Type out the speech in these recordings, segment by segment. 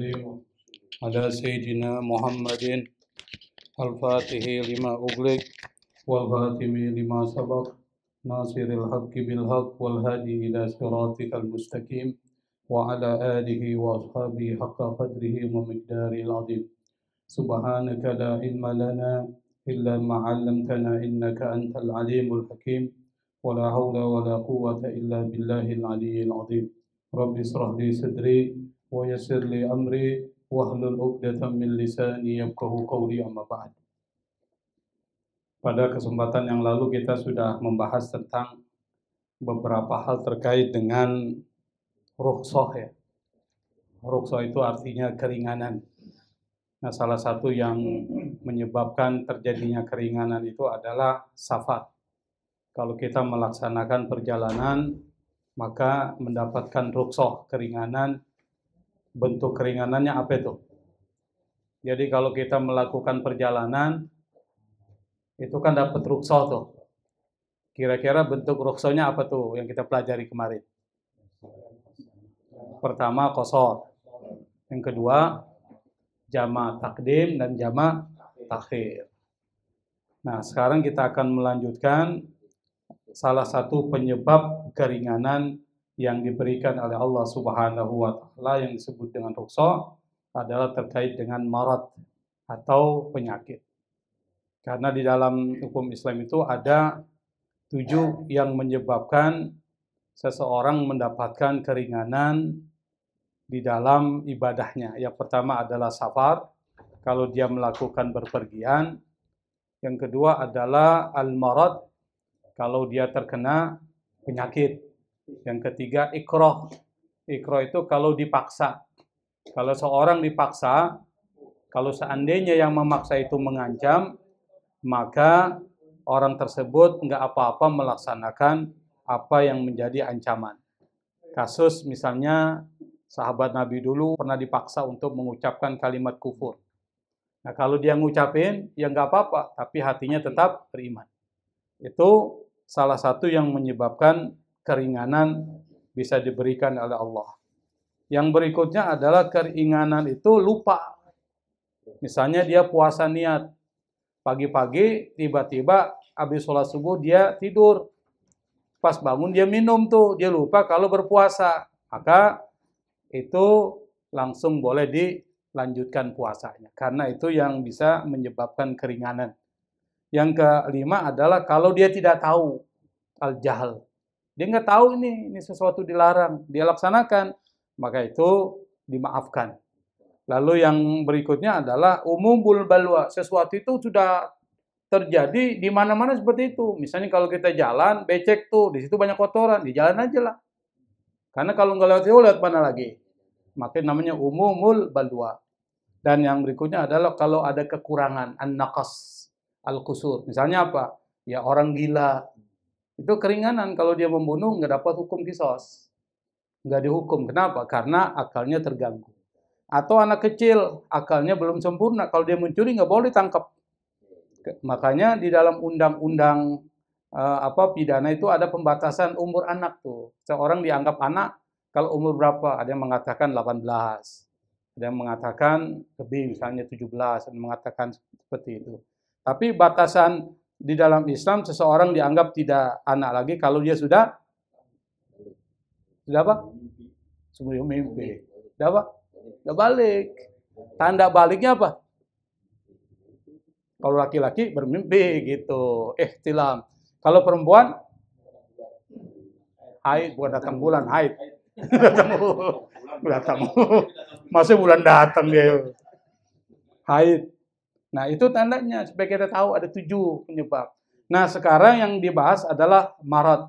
وسلم على سيدنا محمد الفاتح لما أغلق والخاتم لما سبق ناصر الحق بالحق والهادي إلى صراطك المستقيم وعلى آله وأصحابه حق قدره ومقداره العظيم. سبحانك لا علم لنا إلا ما علمتنا إنك أنت العليم الحكيم ولا حول ولا قوة إلا بالله العلي العظيم. رب اشرح لي صدري ويسر لي أمري واحلل عقدة من lisani yafqahu qawli amma ba'd. Pada kesempatan yang lalu kita sudah membahas tentang beberapa hal terkait dengan rukhsah ya. Rukhsah itu artinya keringanan. Nah, salah satu yang menyebabkan terjadinya keringanan itu adalah safar. Kalau kita melaksanakan perjalanan, maka mendapatkan rukhsah, keringanan. Bentuk keringanannya apa itu? Jadi kalau kita melakukan perjalanan, itu kan dapat rukhsah tuh. Kira-kira bentuk rukhsahnya apa tuh yang kita pelajari kemarin? Pertama, qasar. Yang kedua, jama' takdim dan jama' takhir. Nah, sekarang kita akan melanjutkan salah satu penyebab keringanan yang diberikan oleh Allah Subhanahu wa Ta'ala yang disebut dengan rukhsah adalah terkait dengan marad atau penyakit. Karena di dalam hukum Islam itu ada 7 yang menyebabkan seseorang mendapatkan keringanan di dalam ibadahnya. Yang pertama adalah safar, kalau dia melakukan berpergian. Yang kedua adalah al-marad, kalau dia terkena penyakit. Yang ketiga ikrah. Ikrah itu kalau dipaksa. Kalau seorang dipaksa, kalau seandainya yang memaksa itu mengancam, maka orang tersebut nggak apa-apa melaksanakan apa yang menjadi ancaman. Kasus misalnya sahabat Nabi dulu pernah dipaksa untuk mengucapkan kalimat kufur. Nah, kalau dia ngucapin, ya nggak apa-apa, tapi hatinya tetap beriman. Itu salah satu yang menyebabkan keringanan bisa diberikan oleh Allah. Yang berikutnya adalah keringanan itu lupa. Misalnya dia puasa niat. Pagi-pagi tiba-tiba habis sholat subuh dia tidur. Pas bangun dia minum tuh. Dia lupa kalau berpuasa. Maka itu langsung boleh dilanjutkan puasanya. Karena itu yang bisa menyebabkan keringanan. Yang kelima adalah kalau dia tidak tahu, al-jahl. Dia nggak tahu ini sesuatu dilarang, dia laksanakan, maka itu dimaafkan. Lalu yang berikutnya adalah umumul balwa, sesuatu itu sudah terjadi di mana-mana seperti itu. Misalnya kalau kita jalan, becek tuh, di situ banyak kotoran, di jalan aja lah. Karena kalau nggak lewat itu, lewat mana lagi? Maka namanya umumul balwa. Dan yang berikutnya adalah kalau ada kekurangan, an-naqas, al-qusur. Misalnya apa? Ya orang gila. Itu keringanan, kalau dia membunuh nggak dapat hukum qisas. Nggak dihukum. Kenapa? Karena akalnya terganggu. Atau anak kecil, akalnya belum sempurna. Kalau dia mencuri nggak boleh tangkap. Makanya di dalam undang-undang pidana itu ada pembatasan umur anak tuh. Seorang dianggap anak kalau umur berapa? Ada yang mengatakan 18. Ada yang mengatakan lebih, misalnya 17. Ada yang mengatakan seperti itu. Tapi batasan di dalam Islam seseorang dianggap tidak anak lagi kalau dia sudah apa? Sebelum mimpi. Sudah apa? Sudah balik. Tanda baliknya apa? Kalau laki-laki bermimpi gitu. Ihtilam. Kalau perempuan haid, bukan datang bulan, haid. datang. Masih bulan datang dia. Haid. Nah, itu tandanya supaya kita tahu ada 7 penyebab. Nah, sekarang yang dibahas adalah marad.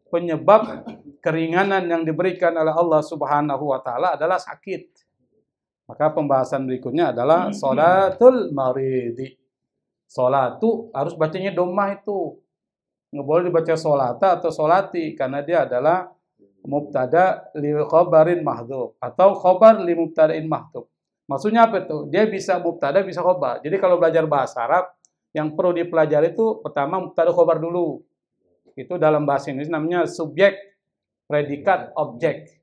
Penyebab keringanan yang diberikan oleh Allah Subhanahu wa Ta'ala adalah sakit. Maka pembahasan berikutnya adalah sholatul maridi. Sholat itu harus bacanya dhammah itu. Nggak boleh dibaca sholata atau sholati karena dia adalah mubtada li khabarin mahdhuf atau khabar li mubtada'in mahdhuf. Maksudnya apa itu? Dia bisa mubtada, bisa khobar. Jadi kalau belajar bahasa Arab, yang perlu dipelajari itu pertama mubtada khobar dulu. Itu dalam bahasa Inggris namanya subjek, predikat, objek.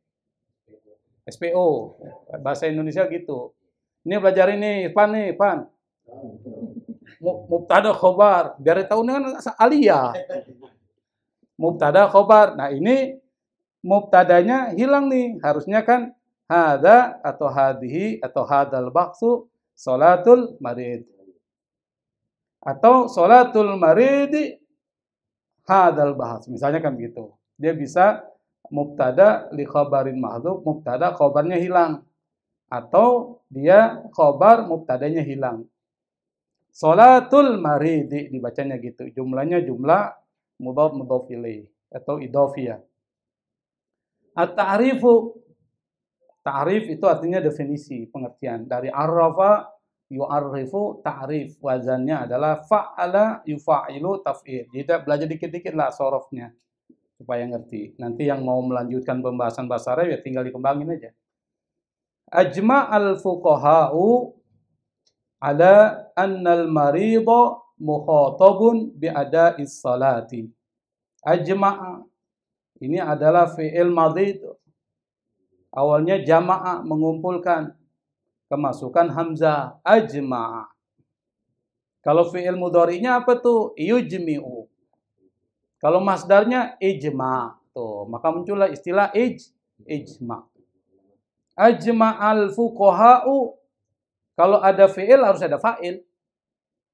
SPO. Bahasa Indonesia gitu. Ini belajar ini, Pan. Mubtada khobar. Biar tahu ini kan aliyah. Mubtada khobar. Nah, ini mubtadanya hilang nih. Harusnya kan hada atau hadihi atau hadal baksu salatul marid. Atau salatul marid hadal bahas. Misalnya kan begitu. Dia bisa mubtada li khabarin mahdhuf, mubtada khabarnya hilang. Atau dia khabar mubtadanya hilang. Salatul maridi dibacanya gitu. Jumlahnya jumlah mudhaf mudhaf ilaih atau idhofiyah. At-ta'rifu, ta'rif itu artinya definisi, pengertian. Dari arrafa yu'arrifu ta'rif. Wazannya adalah fa'ala yufa'ilu taf'il. Jadi belajar dikit-dikit lah sorofnya supaya ngerti. Nanti yang mau melanjutkan pembahasan bahasa Arab ya tinggal dikembangin aja. Ajma'al fuqaha'u ala annal marida mukhatabun bi'ada'is salati. Ajma'a ini adalah fi'il madhi itu. Awalnya jama'a mengumpulkan, kemasukan hamzah ajma'a. Kalau fi'il mudhari'nya apa tuh? Yujmi'u. Kalau masdarnya ijma'. Tuh, maka muncullah istilah ijma'. Ajma'al fuqaha'u. Kalau ada fi'il harus ada fa'il.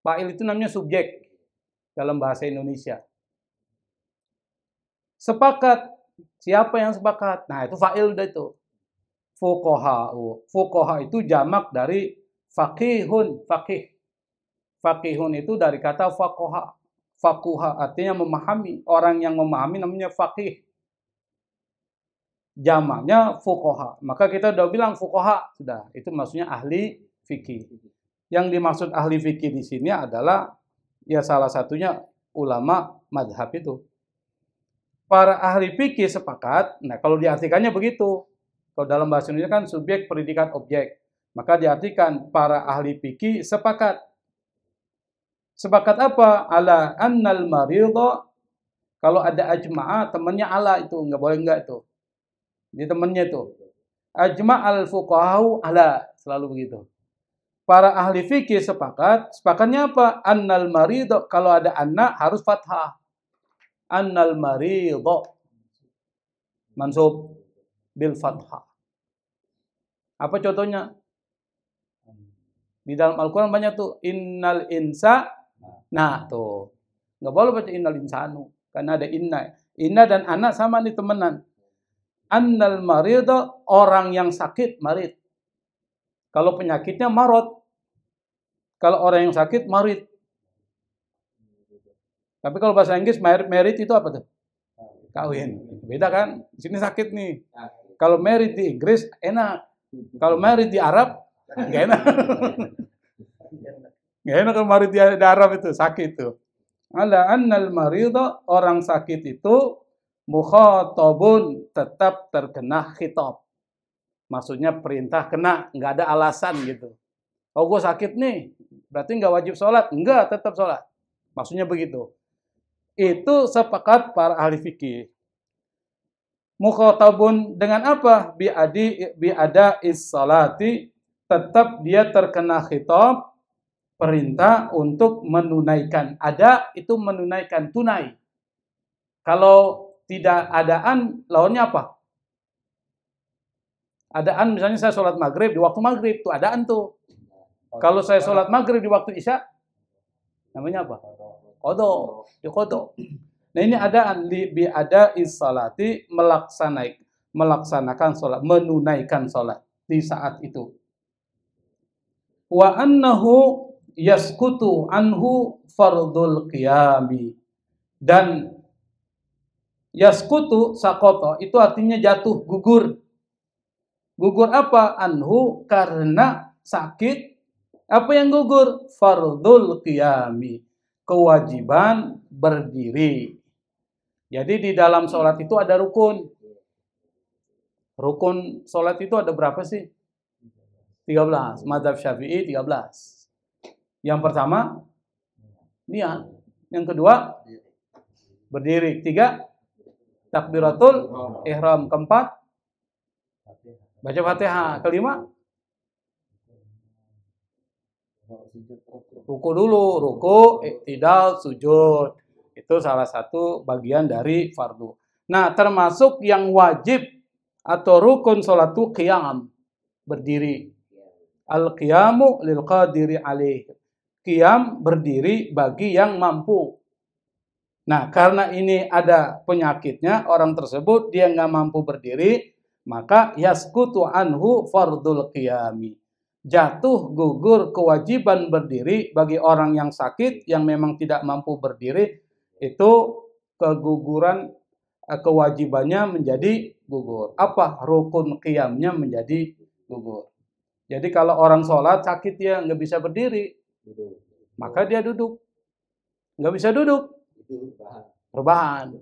Fa'il itu namanya subjek dalam bahasa Indonesia. Sepakat. Siapa yang sepakat? Nah, itu fa'il udah itu. Fuqaha'u. Fuqaha itu jamak dari faqihun, faqih. Faqihun itu dari kata faqaha. Faquha artinya memahami. Orang yang memahami namanya faqih. Jamaknya fuqaha. Maka kita udah bilang fuqaha sudah. Itu maksudnya ahli fikih. Yang dimaksud ahli fikih di sini adalah ya salah satunya ulama mazhab itu. Para ahli fikih sepakat. Nah, kalau diartikannya begitu. Kalau dalam bahasa Indonesia kan subjek, predikat, objek. Maka diartikan para ahli fikih sepakat. Sepakat apa? Ala annal maridha. Kalau ada ajma'a, temannya ala itu. Nggak boleh enggak itu. Di temannya itu. Ajma'al fuqahau ala. Selalu begitu. Para ahli fikih sepakat. Sepakatnya apa? Annal maridha. Kalau ada anna harus fathah. Annal maridha. Mansub bil fathah. Apa contohnya? Di dalam Al-Quran banyak tuh. Innal insa. Nah tuh. Nggak boleh baca innal insanu. Karena ada inna. Inna dan anak sama nih temenan. Annal maridha. Orang yang sakit, marid. Kalau penyakitnya marad. Kalau orang yang sakit, marid. Tapi kalau bahasa Inggris, married itu apa tuh? Kawin. Beda kan? Di sini sakit nih. Kalau married di Inggris, enak. Kalau married di Arab, nggak enak. Nggak enak kalau married di Arab itu, sakit itu. Ala annal maridha, orang sakit itu, mukhatabun, tetap terkena khitab. Maksudnya perintah kena, nggak ada alasan gitu. Oh, gue sakit nih, berarti nggak wajib sholat? Enggak, tetap sholat. Maksudnya begitu. Itu sepakat para ahli fikih. Mukhatabun dengan apa? Biada is-salati, tetap dia terkena khitab, perintah untuk menunaikan. Ada itu menunaikan, tunai. Kalau tidak adaan, lawannya apa? Adaan misalnya saya sholat maghrib di waktu maghrib, itu adaan tuh. Kalau saya sholat maghrib di waktu isya, namanya apa? Qadha, qadha. Nah ini adaan bi ada is-salati, melaksanakan sholat, menunaikan sholat di saat itu. Wa annahu yaskutu anhu fardul qiyami. Dan yaskutu sakoto itu artinya jatuh, gugur. Gugur apa? Anhu karena sakit. Apa yang gugur? Fardul qiyami. Kewajiban berdiri. Jadi di dalam sholat itu ada rukun. Rukun sholat itu ada berapa sih? 13. Mazhab Syafi'i 13. Yang pertama, niat. Yang kedua, berdiri. 3, takbiratul ihram. Keempat, Baca Fatihah. Kelima, ruku dulu, ruku, iktidal, sujud. Itu salah satu bagian dari fardu. Nah, termasuk yang wajib atau rukun sholat itu qiyam, berdiri. Al-qiyamu lil qadiri alaih. Qiyam berdiri bagi yang mampu. Nah, karena ini ada penyakitnya, orang tersebut dia nggak mampu berdiri, maka yaskutu anhu fardul qiyami. Jatuh gugur kewajiban berdiri bagi orang yang sakit, yang memang tidak mampu berdiri, itu keguguran kewajibannya menjadi gugur. Apa? Rukun qiyamnya menjadi gugur. Jadi kalau orang sholat sakit dia nggak bisa berdiri, maka dia duduk. Nggak bisa duduk, rebahan.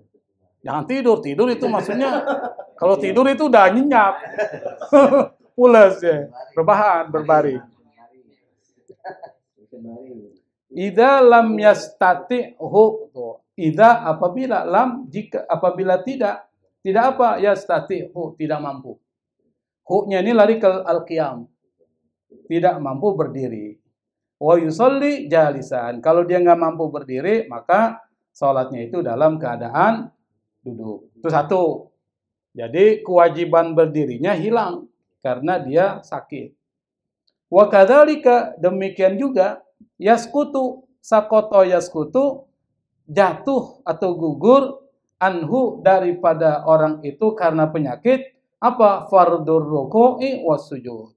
Jangan tidur. Tidur itu maksudnya, kalau tidur itu udah nyenyak. Pulas ya. Rebahan, berbaring. Idza lam yastati'hu. Idza apabila lam, jika apabila tidak apa? Yastati'hu, tidak mampu. Hu-nya ini lari ke al-qiyam. Tidak mampu berdiri. Wa yusolli jalisan. Kalau dia nggak mampu berdiri, maka sholatnya itu dalam keadaan duduk. Itu satu. Jadi kewajiban berdirinya hilang karena dia sakit. Wa kadzalika, demikian juga yaskutu, sakoto yaskutu, jatuh atau gugur anhu, daripada orang itu karena penyakit apa? Fardur ruku'i was-sujud.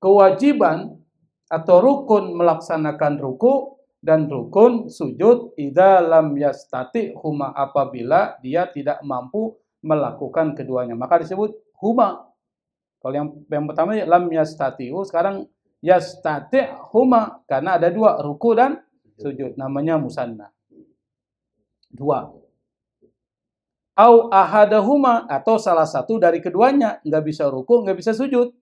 Kewajiban atau rukun melaksanakan ruku dan rukun sujud idza lam yastati huma, apabila dia tidak mampu melakukan keduanya, maka disebut huma. Kalau yang pertama lam yastatiu, sekarang yastati huma, karena ada dua, ruku dan sujud, namanya musanna, dua. Au ahadahuma, atau salah satu dari keduanya, nggak bisa ruku, nggak bisa sujud.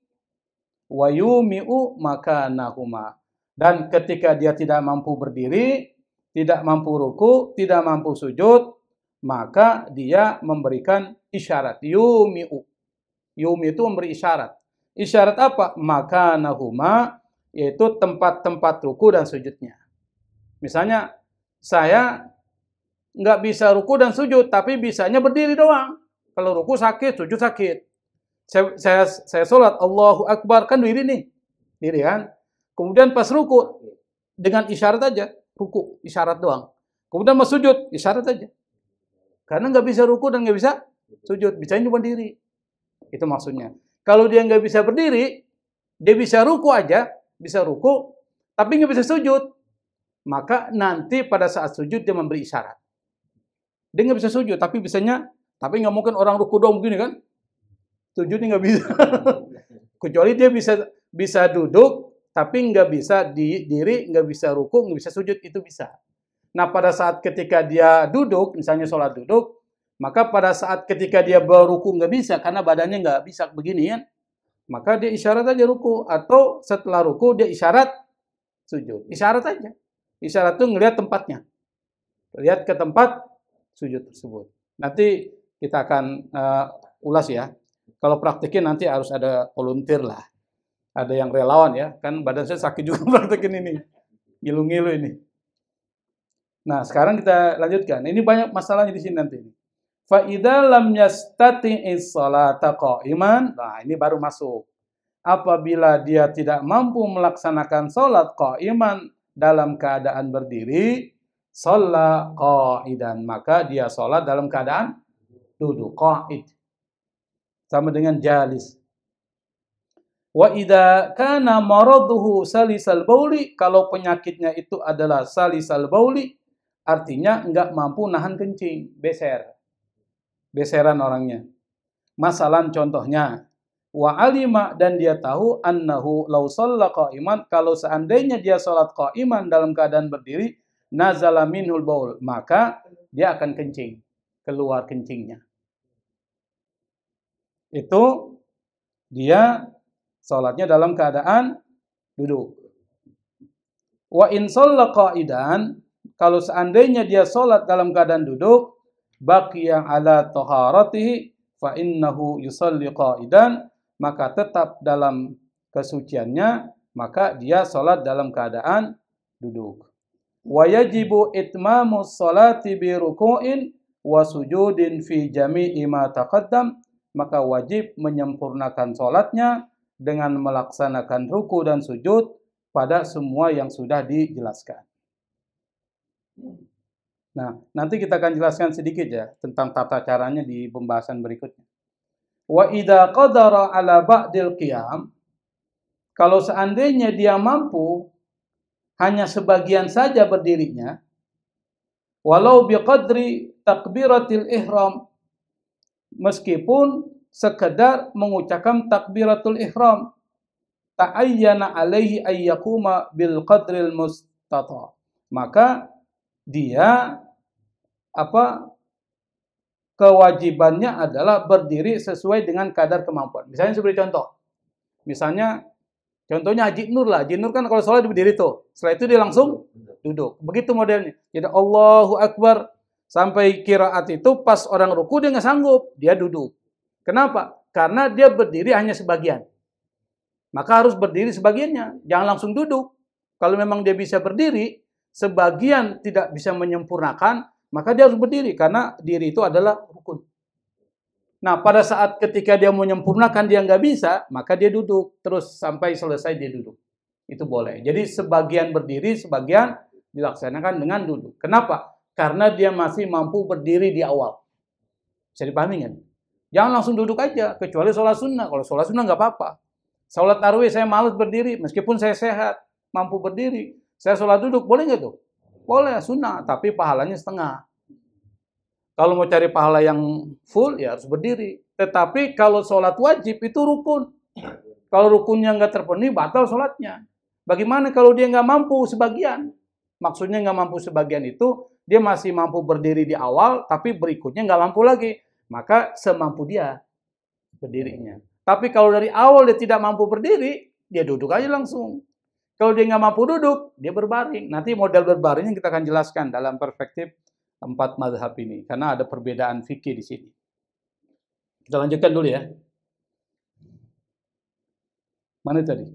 Wa yumi'u makanahuma, dan ketika dia tidak mampu berdiri, tidak mampu ruku, tidak mampu sujud, maka dia memberikan isyarat. Yumi'u, yumi itu memberi isyarat. Isyarat apa? Makanahuma, yaitu tempat-tempat ruku dan sujudnya. Misalnya saya nggak bisa ruku dan sujud, tapi bisanya berdiri doang. Kalau ruku sakit, sujud sakit. Saya sholat, Allahu Akbar, kan diri nih, diri kan. Kemudian pas ruku, dengan isyarat aja, ruku, isyarat doang. Kemudian mau sujud, isyarat aja. Karena nggak bisa ruku dan nggak bisa sujud, bisanya cuma diri. Itu maksudnya. Kalau dia nggak bisa berdiri, dia bisa ruku aja, bisa ruku, tapi nggak bisa sujud, maka nanti pada saat sujud dia memberi isyarat. Dia nggak bisa sujud, tapi bisanya, tapi nggak mungkin orang ruku doang begini kan? Sujudnya nggak bisa. Kecuali dia bisa duduk, tapi nggak bisa diri, nggak bisa ruku, nggak bisa sujud, itu bisa. Nah, pada saat ketika dia duduk, misalnya sholat duduk, maka pada saat ketika dia beruku nggak bisa, karena badannya nggak bisa begini ya, maka dia isyarat aja ruku, atau setelah ruku dia isyarat sujud. Isyarat aja. Isyarat itu ngelihat tempatnya. Lihat ke tempat sujud tersebut. Nanti kita akan ulas ya. Kalau praktekin nanti harus ada volunteer lah. Ada yang relawan ya. Kan badan saya sakit juga praktekin ini. Ngilu-ngilu ini. Nah, sekarang kita lanjutkan. Ini banyak masalahnya di sini nanti. Fa idza lam yastati'is sholata qa'iman. Nah, ini baru masuk. Apabila dia tidak mampu melaksanakan sholat qa'iman dalam keadaan berdiri, sholat qa'idan, maka dia sholat dalam keadaan duduk, qa'id. Sama dengan jalis. Wa idza kana maraduhu salisal bauli, kalau penyakitnya itu adalah salisal bauli, artinya enggak mampu nahan kencing, beseran orangnya. Masalan contohnya, wa alima, dan dia tahu annahu law shalla qa'iman, kalau seandainya dia salat qa'iman dalam keadaan berdiri, nazala minhul baul, maka dia akan kencing, keluar kencingnya. Itu dia salatnya dalam keadaan duduk. Wa in shalla qa'idan, kalau seandainya dia salat dalam keadaan duduk, baqiya ala taharatihi fa innahu yusalli qa'idan, maka tetap dalam kesuciannya, maka dia salat dalam keadaan duduk. Wa yajibu itmamus salati bi ruku'in wa sujudin fi jami'i ma taqaddam, maka wajib menyempurnakan salatnya dengan melaksanakan ruku dan sujud pada semua yang sudah dijelaskan. Nah, nanti kita akan jelaskan sedikit ya tentang tata caranya di pembahasan berikutnya. Wa idza qadara ala ba'dil qiyam, kalau seandainya dia mampu hanya sebagian saja berdirinya, walau biqadri takbiratil ihram, meskipun sekedar mengucapkan takbiratul ihram, ta'ayyana alaihi ayyakuma bil qadril mustata', maka dia kewajibannya adalah berdiri sesuai dengan kadar kemampuan. Misalnya seperti contoh. Contohnya Haji Nur lah. Haji Nur kan kalau sholat berdiri tuh. Setelah itu dia langsung duduk. Begitu modelnya. Jadi Allahu Akbar. Sampai kiraat itu pas orang ruku dia nggak sanggup. Dia duduk. Kenapa? Karena dia berdiri hanya sebagian. Maka harus berdiri sebagiannya. Jangan langsung duduk. Kalau memang dia bisa berdiri, sebagian tidak bisa menyempurnakan, maka dia harus berdiri. Karena diri itu adalah rukun. Nah, pada saat ketika dia menyempurnakan dia nggak bisa, maka dia duduk. Terus sampai selesai dia duduk. Itu boleh. Jadi sebagian berdiri, sebagian dilaksanakan dengan duduk. Kenapa? Karena dia masih mampu berdiri di awal. Bisa dipahami kan? Jangan langsung duduk aja, kecuali sholat sunnah. Kalau sholat sunnah nggak apa-apa. Sholat tarawih saya malas berdiri, meskipun saya sehat, mampu berdiri. Saya sholat duduk, boleh nggak tuh? Boleh, sunnah, tapi pahalanya setengah. Kalau mau cari pahala yang full, ya harus berdiri. Tetapi kalau sholat wajib, itu rukun. Kalau rukunnya nggak terpenuhi, batal sholatnya. Bagaimana kalau dia nggak mampu sebagian? Maksudnya nggak mampu sebagian itu, dia masih mampu berdiri di awal, tapi berikutnya nggak mampu lagi. Maka semampu dia berdirinya. Tapi kalau dari awal dia tidak mampu berdiri, dia duduk aja langsung. Kalau dia nggak mampu duduk, dia berbaring. Nanti model berbaringnya kita akan jelaskan dalam perspektif 4 mazhab ini. Karena ada perbedaan fikih di sini. Kita lanjutkan dulu ya. Mana tadi?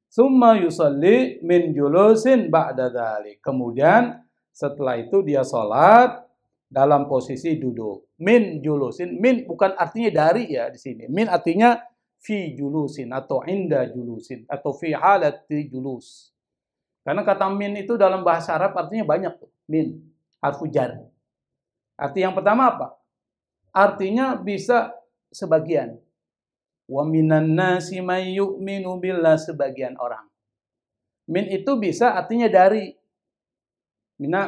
Summa yusalli min julusin ba'da dzalik. Kemudian setelah itu dia sholat dalam posisi duduk. Min julusin, min bukan artinya dari ya di sini. Min artinya fi julusin atau inda julusin atau fi halati julus. Karena kata min itu dalam bahasa Arab artinya banyak tuh. Min, harfu jar. Arti yang pertama apa? Artinya bisa sebagian. Wa minan nasi may yu'minu billah, sebagian orang. Min itu bisa artinya dari.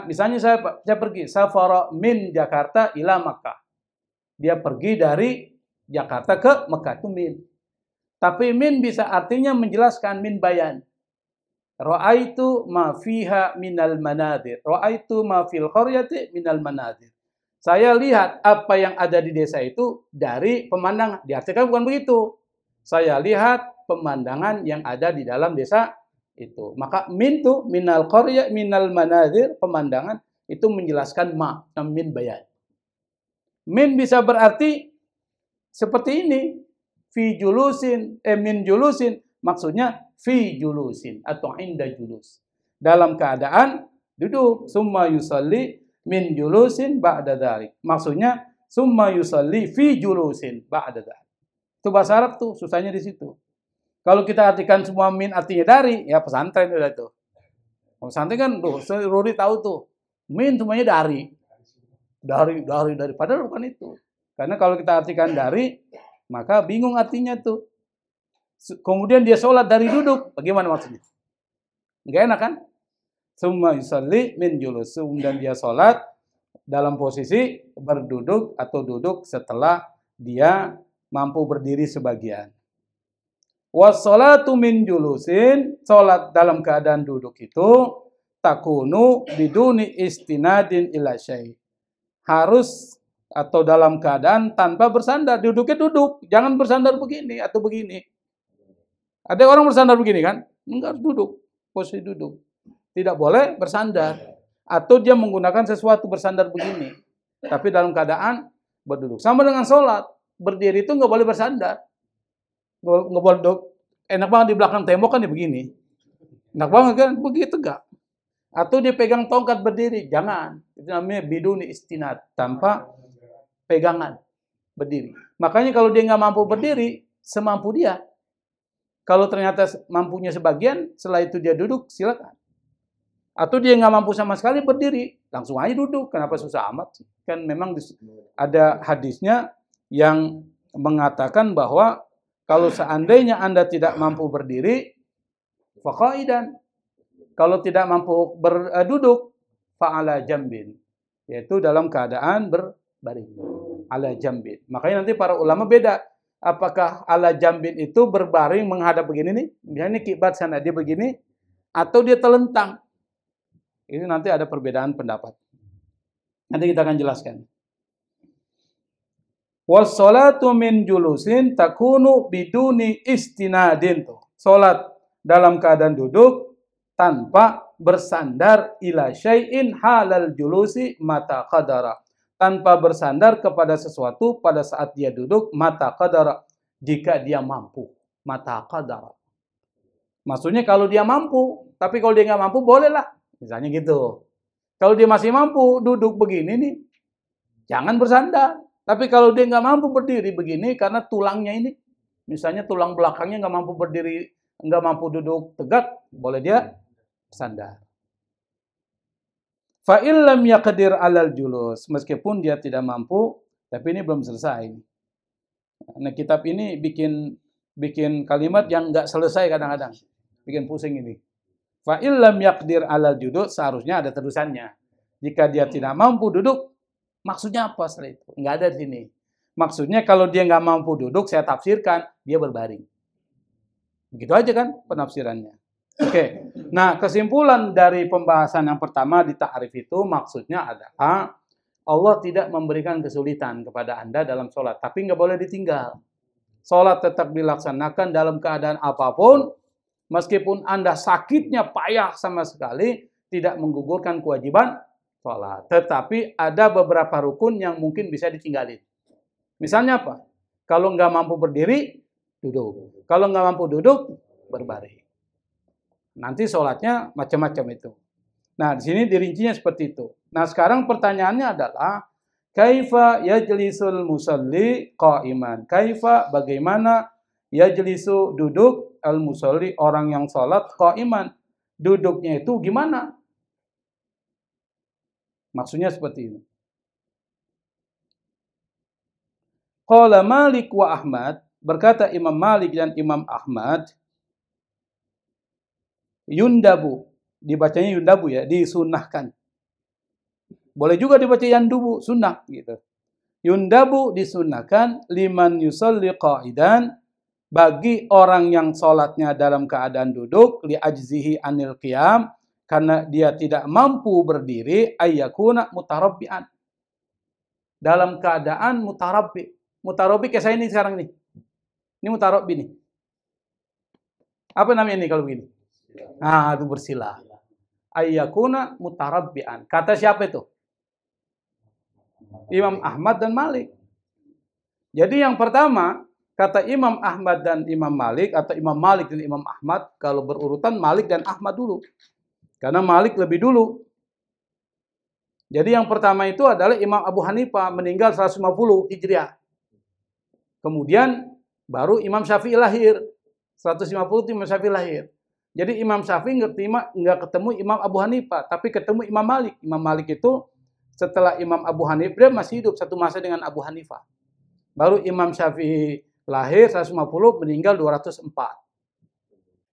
Misalnya saya pergi safara min Jakarta ila Makkah. Dia pergi dari Jakarta ke Mekah, itu min. Tapi min bisa artinya menjelaskan, min bayan. Ra'aitu ma fiha minal manadir. Ra'aitu ma fil qaryati minal manadir. Saya lihat apa yang ada di desa itu dari pemandangan. Diartikan bukan begitu. Saya lihat pemandangan yang ada di dalam desa itu. Maka min tu minal qarya minal manadir, pemandangan itu menjelaskan ma, min bayan. Min bisa berarti seperti ini, fi julusin, min julusin, maksudnya fi julusin atau inda julus. Dalam keadaan duduk, summa yusalli min julusin ba'da dzalik. Maksudnya summa yusalli fi julusin ba'da dzalik. Itu bahasa Arab tuh, susahnya di situ. Kalau kita artikan semua min artinya dari, ya pesantren udah itu. Pesantren kan tuh, Ruri tahu tuh. Min semuanya dari. Dari. Padahal bukan itu. Karena kalau kita artikan dari, maka bingung artinya tuh. Kemudian dia sholat dari duduk. Bagaimana maksudnya? Nggak enak kan? Summa yusalli min julus. Dan dia sholat dalam posisi berduduk atau duduk setelah dia mampu berdiri sebagian. Wassalatu min julusin, sholat dalam keadaan duduk itu takunu biduni istinadin ila syai'. Harus atau dalam keadaan tanpa bersandar. Duduknya duduk, jangan bersandar begini atau begini. Ada orang bersandar begini kan? Enggak, duduk, posisi duduk. Tidak boleh bersandar. Atau dia menggunakan sesuatu bersandar begini. Tapi dalam keadaan berduduk. Sama dengan sholat, berdiri itu nggak boleh bersandar. Nggak boleh duduk. Enak banget di belakang tembok kan ya begini. Enak banget kan? Begitu gak? Atau dia pegang tongkat berdiri. Jangan. Itu namanya biduni istinad. Tanpa pegangan berdiri. Makanya kalau dia nggak mampu berdiri, semampu dia. Kalau ternyata mampunya sebagian, setelah itu dia duduk, silakan. Atau dia nggak mampu sama sekali berdiri, langsung aja duduk. Kenapa susah amat sih? Kan memang ada hadisnya yang mengatakan bahwa kalau seandainya Anda tidak mampu berdiri, faqaidan. Kalau tidak mampu berduduk, fa'ala jambin. Yaitu dalam keadaan berbaring. Ala jambin. Makanya nanti para ulama beda. Apakah ala jambin itu berbaring menghadap begini nih? Misalnya kiblat sana, dia begini. Atau dia telentang. Ini nanti ada perbedaan pendapat. Nanti kita akan jelaskan. Wassalatu min julusin takunu biduni istinadin. Salat dalam keadaan duduk tanpa bersandar ila syai'in halal julusi mata qadara. Tanpa bersandar kepada sesuatu pada saat dia duduk mata qadara. Jika dia mampu. Mata qadara. Maksudnya kalau dia mampu. Tapi kalau dia nggak mampu bolehlah. Misalnya gitu. Kalau dia masih mampu duduk begini nih. Jangan bersandar. Tapi kalau dia nggak mampu berdiri begini karena tulangnya ini. Misalnya tulang belakangnya nggak mampu berdiri. Nggak mampu duduk tegak. Boleh dia bersandar. Fa'illam yaqdir alal julus. Meskipun dia tidak mampu, tapi ini belum selesai. Nah, kitab ini bikin kalimat yang nggak selesai kadang-kadang. Bikin pusing ini. Fa'illam yaqdir alal julus, seharusnya ada terusannya. Jika dia tidak mampu duduk, maksudnya apa setelah itu? Nggak ada di sini. Maksudnya kalau dia nggak mampu duduk, saya tafsirkan, dia berbaring. Begitu aja kan penafsirannya. Oke, nah kesimpulan dari pembahasan yang pertama di ta'rif itu maksudnya adalah Allah tidak memberikan kesulitan kepada Anda dalam sholat, tapi nggak boleh ditinggal. Sholat tetap dilaksanakan dalam keadaan apapun, meskipun Anda sakitnya payah sama sekali, tidak menggugurkan kewajiban sholat. Tetapi ada beberapa rukun yang mungkin bisa ditinggalin. Misalnya apa? Kalau nggak mampu berdiri, duduk. Kalau nggak mampu duduk, berbaring. Nanti sholatnya macam-macam itu. Nah, di sini dirincinya seperti itu. Nah, sekarang pertanyaannya adalah kaifa yajlisul musalli qa'iman? Kaifa bagaimana yajlisu duduk al-musalli orang yang sholat qa'iman? Duduknya itu gimana? Maksudnya seperti ini. Qala Malik wa Ahmad, berkata Imam Malik dan Imam Ahmad, yundabu, dibacanya yundabu ya, disunahkan. Boleh juga dibaca yandubu, sunnah gitu. Yundabu disunahkan liman yusalli qa'idan, bagi orang yang sholatnya dalam keadaan duduk, li ajzihi anil qiyam, karena dia tidak mampu berdiri, ayyakuna mutarabbi'an. Dalam keadaan mutarabbi. Mutarabbi kayak saya ini sekarang nih. Ini mutarabbi nih. Apa namanya ini kalau begini? Nah, itu bersila. Ayyakuna mutarabbi'an. Kata siapa itu? Imam Ahmad dan Malik. Jadi yang pertama, kata Imam Ahmad dan Imam Malik, atau Imam Malik dan Imam Ahmad, kalau berurutan Malik dan Ahmad dulu. Karena Malik lebih dulu. Jadi yang pertama itu adalah Imam Abu Hanifah, meninggal 150 Hijriah. Kemudian baru Imam Syafi'i lahir. 150 itu Imam Syafi'i lahir. Jadi Imam Syafi'i nggak ketemu Imam Abu Hanifah, tapi ketemu Imam Malik. Imam Malik itu setelah Imam Abu Hanifah, dia masih hidup satu masa dengan Abu Hanifah. Baru Imam Syafi'i lahir 150, meninggal 204.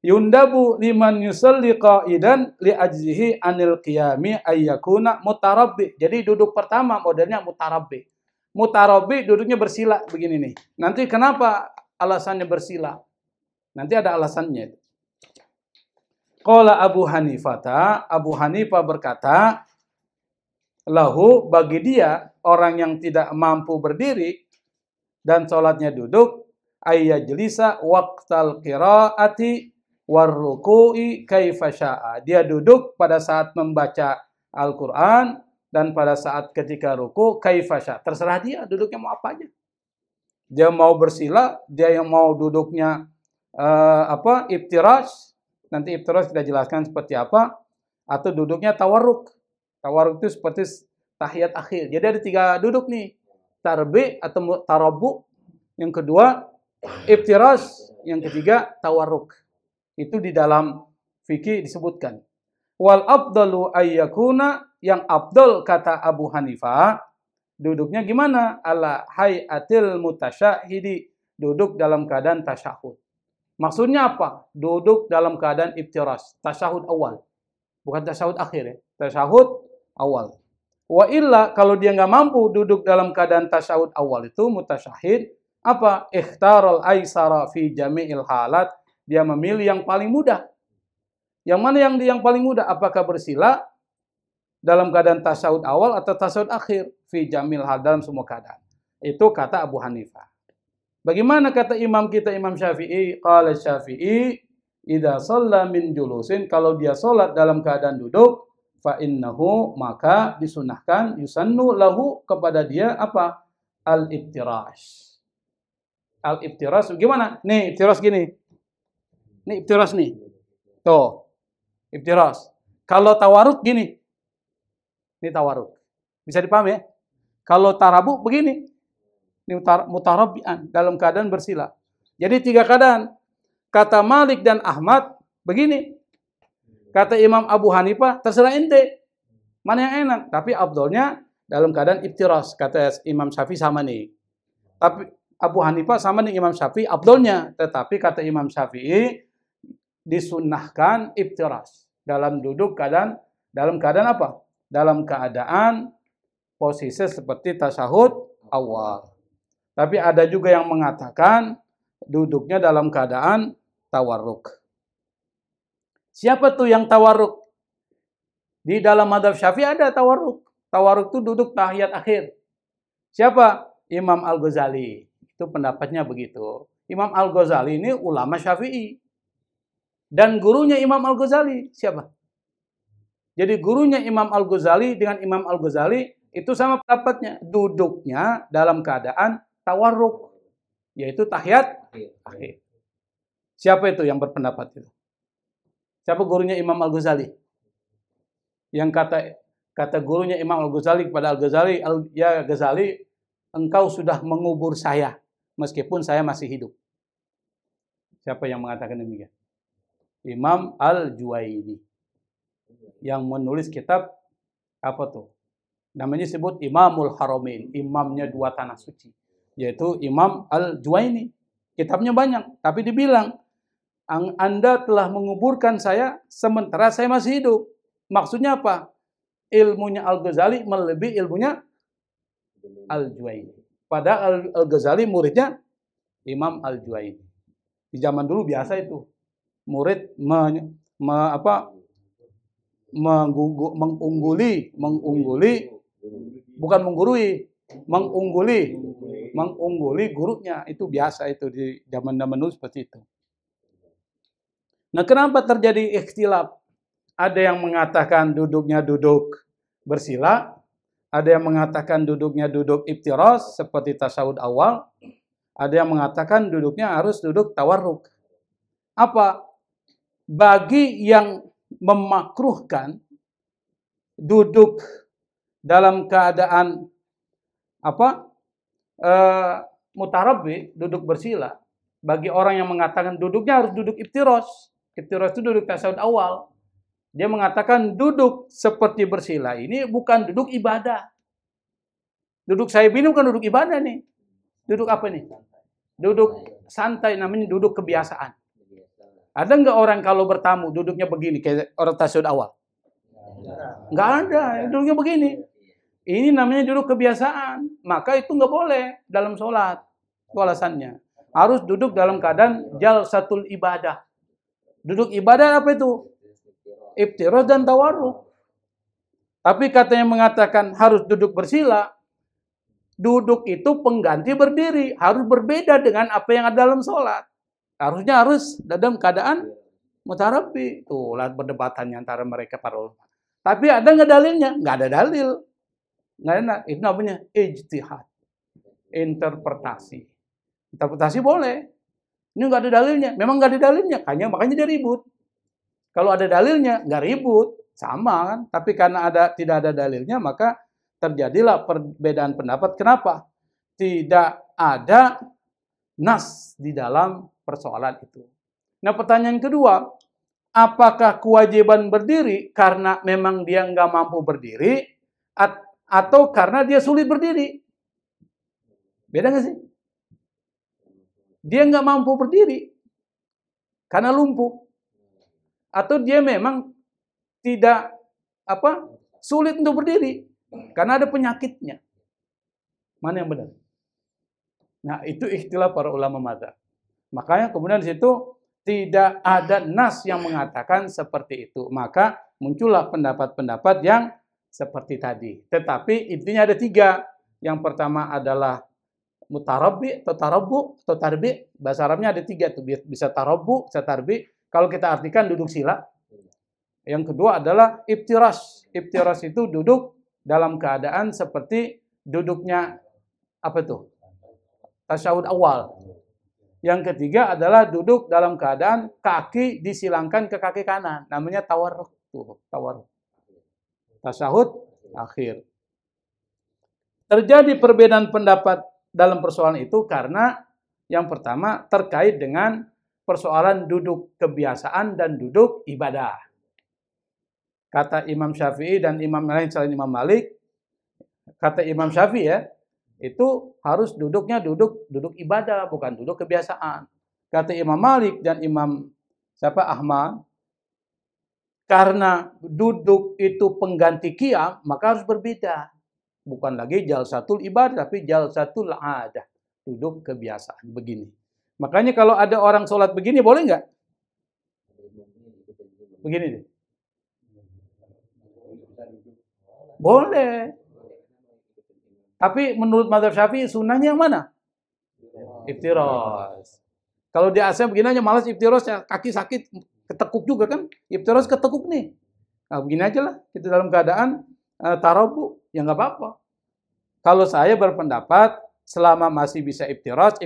Yundabu liman yusalli qa'idan li ajzihi anil qiyami ayyakuna mutarabbi. Jadi duduk pertama modelnya mutarabbi. Mutarabbi duduknya bersila begini nih. Nanti kenapa alasannya bersila? Nanti ada alasannya. Qala Abu Hanifah, Abu Hanifah berkata, lahu bagi dia orang yang tidak mampu berdiri dan sholatnya duduk, ayyajlisa waqtal qiraati warruku'i kaifa syaa. Dia duduk pada saat membaca Al-Qur'an dan pada saat ketika ruku kaifasya, terserah dia duduknya mau apa aja. Dia mau bersila, dia yang mau duduknya iftirash, nanti iftirash kita jelaskan seperti apa, atau duduknya tawarruk. Tawarruk itu seperti tahiyat akhir. Jadi ada 3 duduk nih. Tarbi atau tarabu, yang kedua iftirash, yang ketiga tawarruk. Itu di dalam fikih disebutkan. Wal afdalu ayyakuna, yang afdal kata Abu Hanifah, duduknya gimana? Ala hayatil mutasyahidi, duduk dalam keadaan tasyahud. Maksudnya apa? Duduk dalam keadaan iftirash, tasyahud awal. Bukan tasyahud akhir ya, tasyahud awal. Wa illa, kalau dia nggak mampu duduk dalam keadaan tasyahud awal itu mutasyahid, apa? Ikhtaral aisara fi jami'il halat, dia memilih yang paling mudah. Yang mana yang paling mudah? Apakah bersila dalam keadaan tasyahud awal atau tasyahud akhir? Fi jamil hal, dalam semua keadaan. Itu kata Abu Hanifah. Bagaimana kata imam kita, Imam Syafi'i? Qala Syafi'i, idza shalla min julusin, kalau dia salat dalam keadaan duduk, fa innahu, maka disunahkan, yusannu lahu, kepada dia apa? Al-iftirash. Al-iftirash gimana? Nih, iftirash gini. Nih iftirash nih. Tuh. Iftirash. Kalau tawaruk gini. Ini tawaruk. Bisa dipahami ya? Kalau tarabu begini. Ini mutarabian, dalam keadaan bersila. Jadi 3 keadaan. Kata Malik dan Ahmad begini. Kata Imam Abu Hanifah, terserah ente. Mana yang enak? Tapi afdolnya dalam keadaan iftirash. Kata Imam Syafi'i sama nih. Tapi Abu Hanifah sama nih Imam Syafi'i afdolnya. Tetapi kata Imam Syafi'i, disunnahkan iftirash. Dalam keadaan apa? Dalam keadaan posisi seperti tasyahud awal. Tapi ada juga yang mengatakan duduknya dalam keadaan tawarruk. Siapa tuh yang tawarruk? Di dalam mazhab Syafi'i ada tawarruk. Tawarruk itu duduk tahiyat akhir. Siapa? Imam Al-Ghazali. Itu pendapatnya begitu. Imam Al-Ghazali ini ulama Syafi'i. Dan gurunya Imam Al-Ghazali siapa? Jadi gurunya Imam Al-Ghazali dengan Imam Al-Ghazali itu sama pendapatnya. Duduknya dalam keadaan tawarruk, yaitu tahiyat akhir. Siapa itu yang berpendapat itu? Siapa gurunya Imam Al-Ghazali? Yang kata gurunya Imam Al-Ghazali kepada Al-Ghazali, ya Ghazali, engkau sudah mengubur saya meskipun saya masih hidup. Siapa yang mengatakan demikian? Imam Al-Juwaini, yang menulis kitab apa tuh? Namanya disebut Imamul Haramain, imamnya 2 tanah suci, yaitu Imam Al-Juwaini. Kitabnya banyak, tapi dibilang, Anda telah menguburkan saya sementara saya masih hidup. Maksudnya apa? Ilmunya Al-Ghazali melebihi ilmunya Al-Juwaini. Padahal Al-Ghazali muridnya Imam Al-Juwaini. Di zaman dulu biasa itu. Murid mengungguli, bukan menggurui, mengungguli gurunya. Itu biasa itu di zaman-zaman dulu seperti itu. Nah, kenapa terjadi ikhtilaf? Ada yang mengatakan duduknya duduk bersila, ada yang mengatakan duduknya duduk iftirash seperti tasyahud awal, ada yang mengatakan duduknya harus duduk tawarruk. Apa? Bagi yang memakruhkan duduk dalam keadaan mutarabbi, duduk bersila, bagi orang yang mengatakan duduknya harus duduk iftirash. Iftirash itu duduk tasyahud awal. Dia mengatakan duduk seperti bersila ini bukan duduk ibadah. Duduk saya ini bukan duduk ibadah nih. Duduk apa nih? Duduk santai, namanya duduk kebiasaan. Ada nggak orang kalau bertamu duduknya begini kayak orang tasyahud awal? Nggak ada, duduknya begini. Ini namanya duduk kebiasaan. Maka itu nggak boleh dalam sholat. Itu alasannya. Harus duduk dalam keadaan jalsatul ibadah. Duduk ibadah apa itu? Iftirash dan tawarruk. Tapi katanya mengatakan harus duduk bersila. Duduk itu pengganti berdiri. Harus berbeda dengan apa yang ada dalam sholat. Harusnya harus dalam keadaan mutarabbi. Tuh, lihat perdebatannya antara mereka para ulama. Tapi ada nggak dalilnya? Nggak ada dalil. Nggak enak. Itu namanya ijtihad. Interpretasi. Interpretasi boleh. Ini nggak ada dalilnya. Memang nggak ada dalilnya. Makanya dia ribut. Kalau ada dalilnya, nggak ribut. Sama kan. Tapi karena tidak ada dalilnya, maka terjadilah perbedaan pendapat. Kenapa? Tidak ada nas di dalam persoalan itu. Nah, pertanyaan kedua, apakah kewajiban berdiri karena memang dia nggak mampu berdiri, atau karena dia sulit berdiri? Beda nggak sih? Dia nggak mampu berdiri karena lumpuh, atau dia memang tidak sulit untuk berdiri karena ada penyakitnya. Mana yang benar? Nah, itu ikhtilaf para ulama mazhab. Makanya kemudian di situ tidak ada nas yang mengatakan seperti itu. Maka muncullah pendapat-pendapat yang seperti tadi. Tetapi intinya ada 3. Yang pertama adalah mutarabbi atau tarabbu atau tarbi. Bahasa Arabnya ada 3 tuh. Bisa tarabbu, bisa tarbi. Kalau kita artikan duduk sila. Yang kedua adalah iftirash. Iftirash itu duduk dalam keadaan seperti duduknya tasyahud awal. Yang ketiga adalah duduk dalam keadaan kaki disilangkan ke kaki kanan. Namanya tawarruk. Tawarruk. Tasyahud akhir. Terjadi perbedaan pendapat dalam persoalan itu karena yang pertama terkait dengan persoalan duduk kebiasaan dan duduk ibadah. Kata Imam Syafi'i dan imam lain selain Imam Malik, kata Imam Syafi'i ya, itu harus duduknya duduk ibadah, bukan duduk kebiasaan. Kata Imam Malik dan Imam Ahmad, karena duduk itu pengganti qiyam, maka harus berbeda. Bukan lagi jalsatul ibadah, tapi jalsatul adah. Duduk kebiasaan, begini. Makanya kalau ada orang sholat begini, boleh nggak? Begini deh. Boleh. Tapi menurut mazhab Syafi'i sunnahnya yang mana? Iftirash. Kalau di Asia begini aja malas iftirash, kaki sakit, ketekuk juga kan? Iftirash ketekuk nih. Nah, begini aja lah. Kita dalam keadaan tarabu, ya nggak apa-apa. Kalau saya berpendapat selama masih bisa iftirash.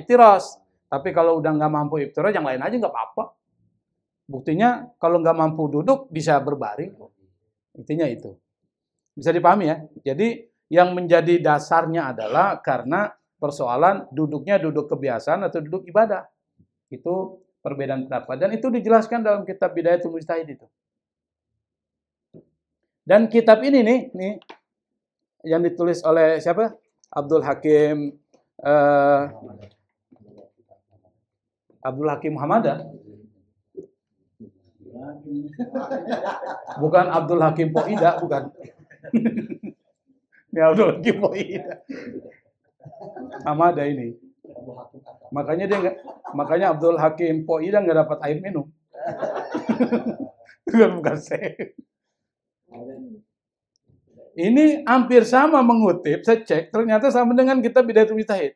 Tapi kalau udah nggak mampu iftirash, yang lain aja nggak apa-apa. Buktinya kalau nggak mampu duduk bisa berbaring. Intinya itu. Bisa dipahami ya? Jadi yang menjadi dasarnya adalah karena persoalan duduknya duduk kebiasaan atau duduk ibadah. Itu perbedaan pendapat. Dan itu dijelaskan dalam kitab Bidayatul Mujtahid itu. Dan kitab ini nih yang ditulis oleh siapa? Abdul Hakim Muhammadah. Bukan Abdul Hakim Poida, bukan. Ya Abdul Hakim Poida. Hamada ini. Makanya Abdul Hakim Poida nggak dapat air minum. Bukan saya. Ini hampir sama mengutip, saya cek, ternyata sama dengan kitab Bidayatul Mujtahid.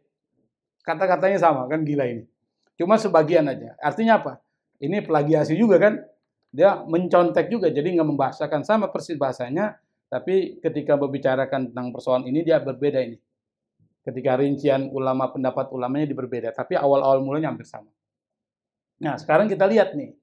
Kata-katanya sama, kan gila ini. Cuma sebagian aja. Artinya apa? Ini plagiasi juga kan? Dia mencontek juga, jadi nggak membahasakan sama persis bahasanya, tapi ketika membicarakan tentang persoalan ini dia berbeda ini. Ketika rincian pendapat ulamanya berbeda, tapi awal-awal mulanya hampir sama. Nah, sekarang kita lihat nih.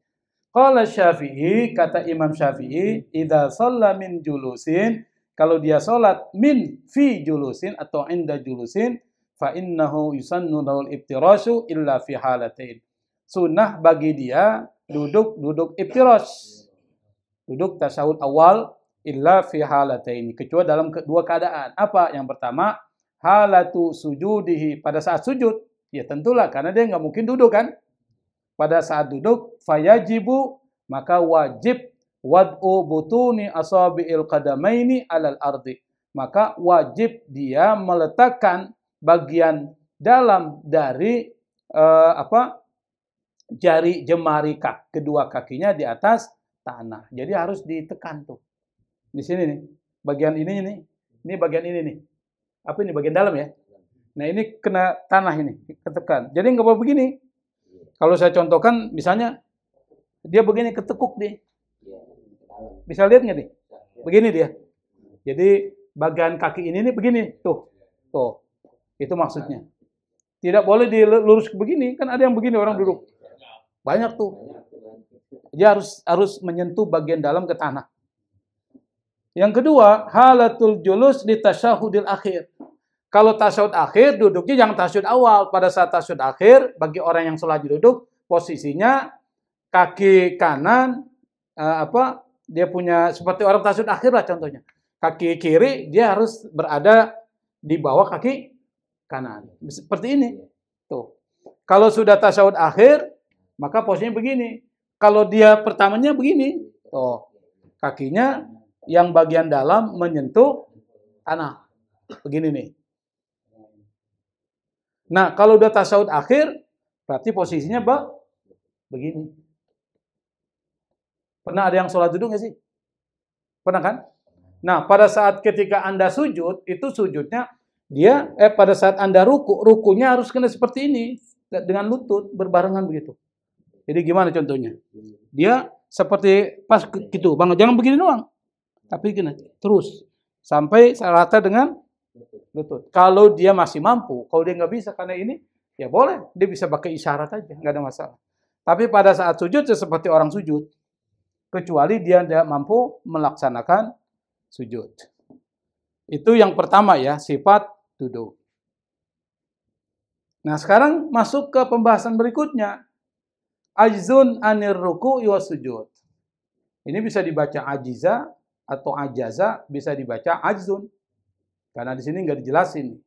Qala Syafi'i, kata Imam Syafi'i, idza shalla min julusin, kalau dia salat min fi julusin atau inda julusin, fa innahu yusannu lahul iftirashu illa fi halatain. Sunnah bagi dia duduk iftirash. Duduk tasyahud awal illa fi halatain, kecuali dalam kedua keadaan. Apa? Yang pertama, halatu sujudihi, pada saat sujud. Ya tentulah karena dia nggak mungkin duduk kan. Pada saat duduk, fayajibu, maka wajib wad'u butuni asabi'il qadamaini alal ardi. Maka wajib dia meletakkan bagian dalam dari jari jemari kedua kakinya di atas tanah. Jadi harus ditekan tuh. Di sini nih, bagian ini nih. Ini bagian ini nih. Apa ini bagian dalam ya? Nah, ini kena tanah ini, ketekan. Jadi nggak boleh begini. Kalau saya contohkan, misalnya dia begini ketekuk nih. Bisa lihat nggak nih? Begini dia. Jadi bagian kaki ini nih begini, tuh. Tuh. Itu maksudnya. Tidak boleh dilurus begini, kan ada yang begini orang duduk. Banyak tuh. Dia harus menyentuh bagian dalam ke tanah. Yang kedua, halatul julus di tasyahudil akhir. Kalau tasyahud akhir, duduknya jangan tasyahud awal. Pada saat tasyahud akhir, bagi orang yang sholat duduk, posisinya kaki kanan, dia punya seperti orang tasyahud akhir lah contohnya. Kaki kiri dia harus berada di bawah kaki kanan. Seperti ini. Tuh. Kalau sudah tasyahud akhir, maka posisinya begini. Kalau dia pertamanya begini, tuh. Kakinya yang bagian dalam menyentuh tanah. Begini nih. Nah, kalau udah tasyahud akhir, berarti posisinya begini. Pernah ada yang sholat duduk nggak sih? Pernah kan? Nah, pada saat ketika Anda sujud, itu sujudnya pada saat Anda rukunya harus kena seperti ini, dengan lutut berbarengan begitu. Jadi gimana contohnya? Dia seperti pas gitu, Bang, jangan begini doang. Tapi gini, terus sampai rata dengan lutut. Kalau dia masih mampu, kalau dia nggak bisa karena ini, ya boleh, dia bisa pakai isyarat aja, nggak ada masalah. Tapi pada saat sujud seperti orang sujud, kecuali dia tidak mampu melaksanakan sujud. Itu yang pertama ya, sifat duduk. Nah, sekarang masuk ke pembahasan berikutnya. Ajzun anir ruku'i was sujud. Ini bisa dibaca ajiza atau ajaza, bisa dibaca ajzun. Karena di sini nggak dijelasin.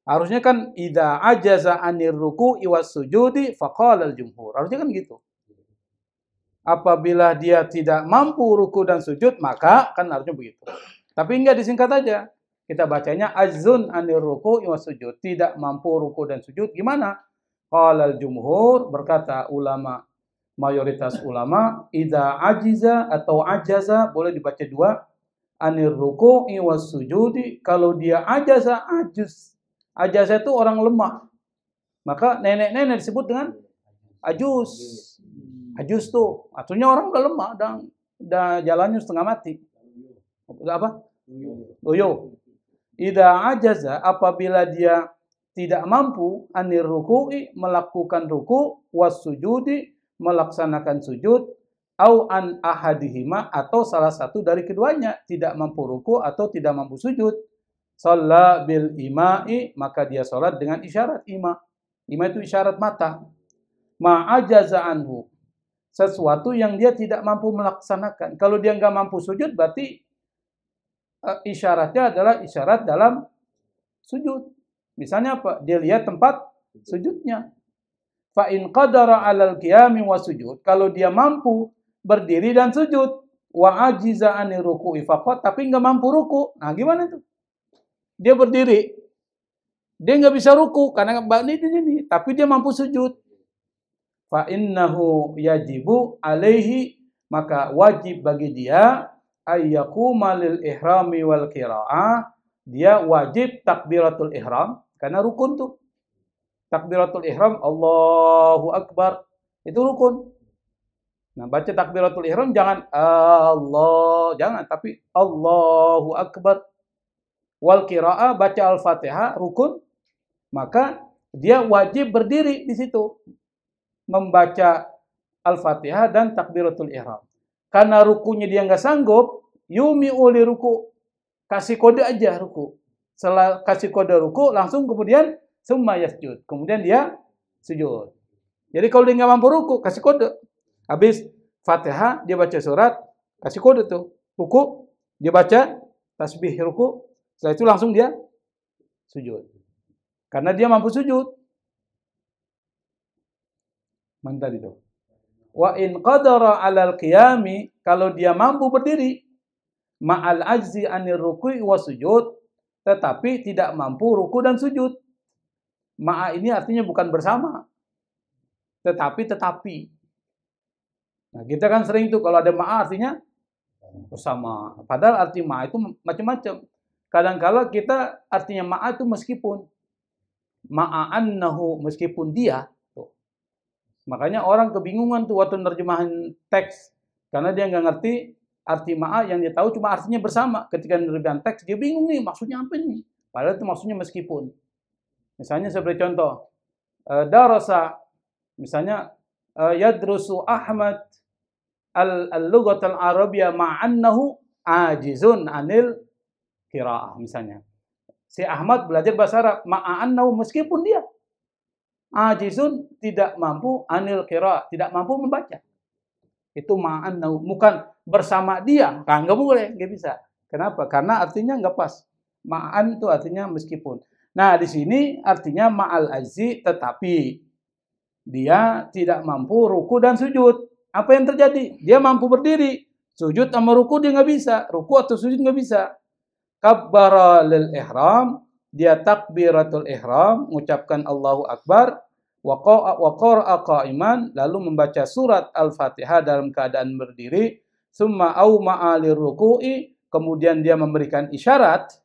Harusnya kan idza ajaza anir ruku'i was sujudi faqala al-jumhur. Harusnya kan gitu. Apabila dia tidak mampu ruku dan sujud, maka kan harusnya begitu. Tapi enggak, disingkat aja. Kita bacanya ajzun anir ruku'i was sujud. Tidak mampu ruku dan sujud. Gimana? Qala al-jumhur, berkata ulama, mayoritas ulama, idza ajiza atau ajaza, boleh dibaca dua, anir ruku'i was sujudi. Kalau dia ajaza, ajaza itu orang lemah. Maka nenek-nenek disebut dengan ajuz. Ajuz tuh, artinya orang udah lemah, udah jalannya setengah mati. Apa? Loyo. Idza ajaza, apabila dia tidak mampu anir ruku'i, melakukan ruku, was sujudi, melaksanakan sujud, au an ahadihima, atau salah satu dari keduanya, tidak mampu ruku atau tidak mampu sujud, shalla bil ima'i, maka dia sholat dengan isyarat ima. Ima itu isyarat mata. Ma'ajaza anhu, sesuatu yang dia tidak mampu melaksanakan. Kalau dia nggak mampu sujud, berarti isyaratnya adalah isyarat dalam sujud. Misalnya apa? Dia lihat tempat sujudnya. Fa in qadara 'alal qiyami wa sujud, kalau dia mampu berdiri dan sujud, wa ajiza anir ruku'i faqat, tapi nggak mampu ruku. Nah, gimana itu? Dia berdiri, dia nggak bisa ruku karena ini, tapi dia mampu sujud. Fa innahu yajibu alaihi, maka wajib bagi dia ayyaquma lil ihrami wal qiraah, dia wajib takbiratul ihram karena rukun tuh. Takbiratul ihram Allahu akbar, itu rukun. Nah, baca takbiratul ihram jangan Allah, jangan, tapi Allahu akbar. Wal qiraah, baca Al-Fatihah rukun, maka dia wajib berdiri di situ membaca Al-Fatihah dan takbiratul ihram. Karena rukunya dia nggak sanggup, yumi uli ruku, kasih kode aja ruku. Setelah kasih kode ruku, langsung kemudian summa yasjud, kemudian dia sujud. Jadi kalau dia nggak mampu ruku, kasih kode. Habis Fatihah dia baca surat, kasih kode tuh. Ruku dia baca tasbih ruku, setelah itu langsung dia sujud. Karena dia mampu sujud. Mantap itu. Wa in qadara 'alal qiyami, kalau dia mampu berdiri, ma'al ajzi anir ruku'i wa sujud, tetapi tidak mampu ruku dan sujud. Ma'a ini artinya bukan bersama, tetapi. Nah, kita kan sering tuh kalau ada ma'a artinya bersama. Padahal arti ma'a itu macam-macam. Kadang-kala kita artinya ma'a itu meskipun. Ma'annahu, meskipun dia. Makanya orang kebingungan tuh waktu nerjemahan teks, karena dia nggak ngerti arti ma'a yang dia tahu cuma artinya bersama. Ketika menerbitkan teks, dia bingung nih, maksudnya apa nih? Padahal itu maksudnya meskipun. Misalnya seperti contoh, darasa, misalnya, yadrusu Ahmad al-lughat al-arabiyyah ma'annahu ajizun anil qiraah, misalnya. Si Ahmad belajar bahasa Arab, ma'annahu, meskipun dia ajizun, tidak mampu, anil qiraah, tidak mampu membaca. Itu ma'annahu, bukan bersama dia. Kan nggak boleh, nggak bisa. Kenapa? Karena artinya nggak pas. Ma'an itu artinya meskipun. Nah, di sini artinya ma'al ajzi, tetapi dia tidak mampu ruku dan sujud. Apa yang terjadi? Dia mampu berdiri. Sujud sama ruku dia nggak bisa. Ruku atau sujud nggak bisa. Kabbara lil ihram, dia takbiratul ihram, mengucapkan Allahu Akbar, wa qara'a qa'iman, lalu membaca surat Al-Fatihah dalam keadaan berdiri, summa auma'a lirruku'i, kemudian dia memberikan isyarat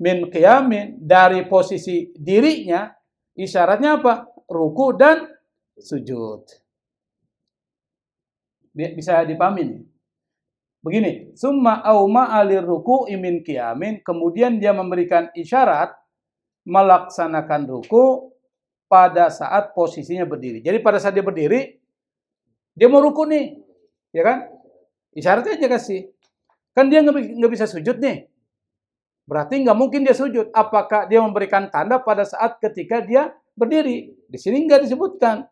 min qiyamin, dari posisi dirinya, isyaratnya apa? Ruku dan sujud. Bisa dipahami nih? Begini, summa auma'a lirruku'i min qiyamin, kemudian dia memberikan isyarat melaksanakan ruku pada saat posisinya berdiri. Jadi pada saat dia berdiri, dia mau ruku nih, ya kan? Isyaratnya aja kasih. Kan dia nggak bisa sujud nih. Berarti nggak mungkin dia sujud. Apakah dia memberikan tanda pada saat ketika dia berdiri? Di sini nggak disebutkan.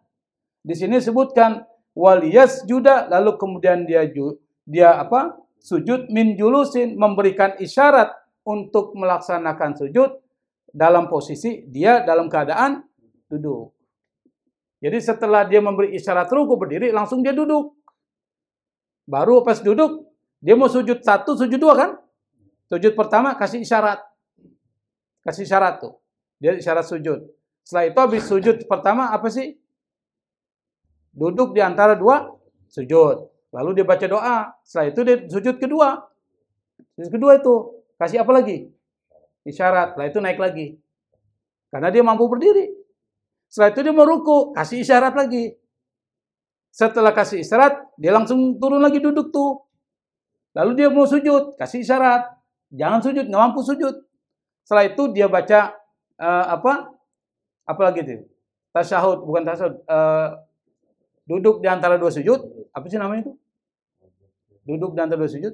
Di sini disebutkan waliyas juda, lalu kemudian dia apa? Sujud min julusin, memberikan isyarat untuk melaksanakan sujud dalam posisi dia dalam keadaan duduk. Jadi setelah dia memberi isyarat ruku berdiri, langsung dia duduk. Baru pas duduk, dia mau sujud satu, sujud dua kan? Sujud pertama kasih isyarat. Kasih isyarat tuh. Dia isyarat sujud. Setelah itu habis sujud pertama apa sih? Duduk di antara dua sujud. Lalu dia baca doa. Setelah itu dia sujud kedua. Sujud kedua itu kasih apa lagi? Isyarat. Setelah itu naik lagi. Karena dia mampu berdiri. Setelah itu dia mau ruku, kasih isyarat lagi. Setelah kasih isyarat, dia langsung turun lagi duduk tuh. Lalu dia mau sujud, kasih isyarat. Jangan sujud, nggak mampu sujud. Setelah itu dia baca apa lagi tuh? Tasyahud, bukan tasyahud. Duduk di antara dua sujud. Apa sih namanya itu? Duduk di antara dua sujud?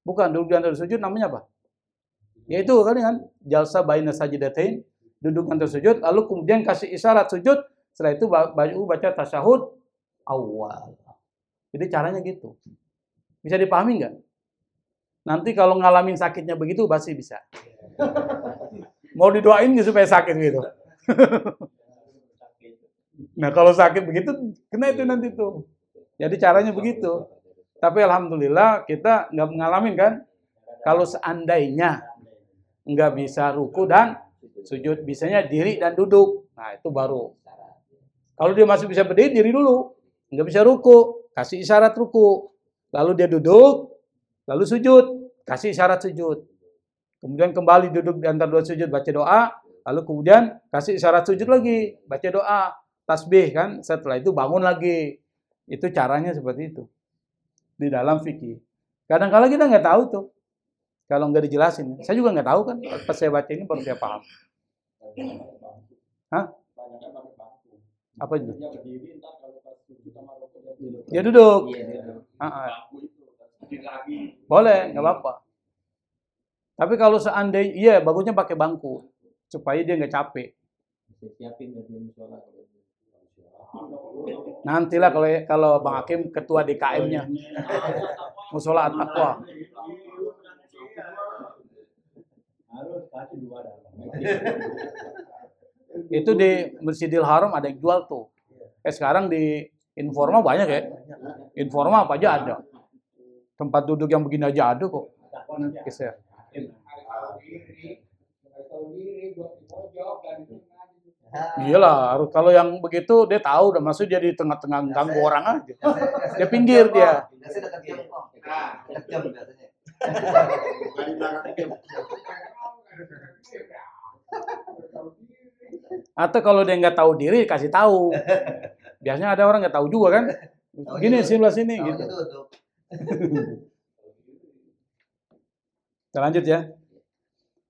Bukan, duduk di antara dua sujud namanya apa? Yaitu kan jalsa baina sajidatain, duduk antara sujud, lalu kemudian kasih isyarat sujud. Setelah itu baca tasyahud awal. Jadi caranya gitu. Bisa dipahami nggak? Nanti kalau ngalamin sakitnya begitu, pasti bisa. Mau didoain nggak supaya sakit gitu? Nah kalau sakit begitu, kena itu nanti tuh. Jadi caranya begitu. Tapi alhamdulillah kita nggak ngalamin kan. Kalau seandainya nggak bisa ruku dan sujud, bisanya diri dan duduk. Nah itu baru. Kalau dia masih bisa berdiri, diri dulu. Nggak bisa ruku, kasih isyarat ruku. Lalu dia duduk, lalu sujud, kasih isyarat sujud. Kemudian kembali duduk di antara dua sujud, baca doa. Lalu kemudian kasih isyarat sujud lagi, baca doa, tasbih kan. Setelah itu bangun lagi. Itu caranya seperti itu. Di dalam fikih. Kadang-kadang kita nggak tahu tuh. Kalau nggak dijelasin. Saya juga nggak tahu kan. Pas saya baca ini baru saya paham. Hah? Apa itu? Dia duduk. Boleh, nggak apa-apa. Tapi kalau seandainya, iya bagusnya pakai bangku supaya dia nggak capek. Nantilah kalau Bang Hakim ketua DKM-nya, Musola At-Taqwa. Itu di Masjidil Haram ada yang jual tuh. Sekarang di Informa banyak ya. Informa apa aja ada. Tempat duduk yang begini aja ada kok. Geser. Iyalah, harus kalau yang begitu dia tahu udah masuk dia di tengah-tengah ganggu orang aja. Dia pinggir dia. Atau kalau dia nggak tahu diri kasih tahu. Biasanya ada orang nggak tahu juga kan. Gini sebelah sini gitu. Kita lanjut ya.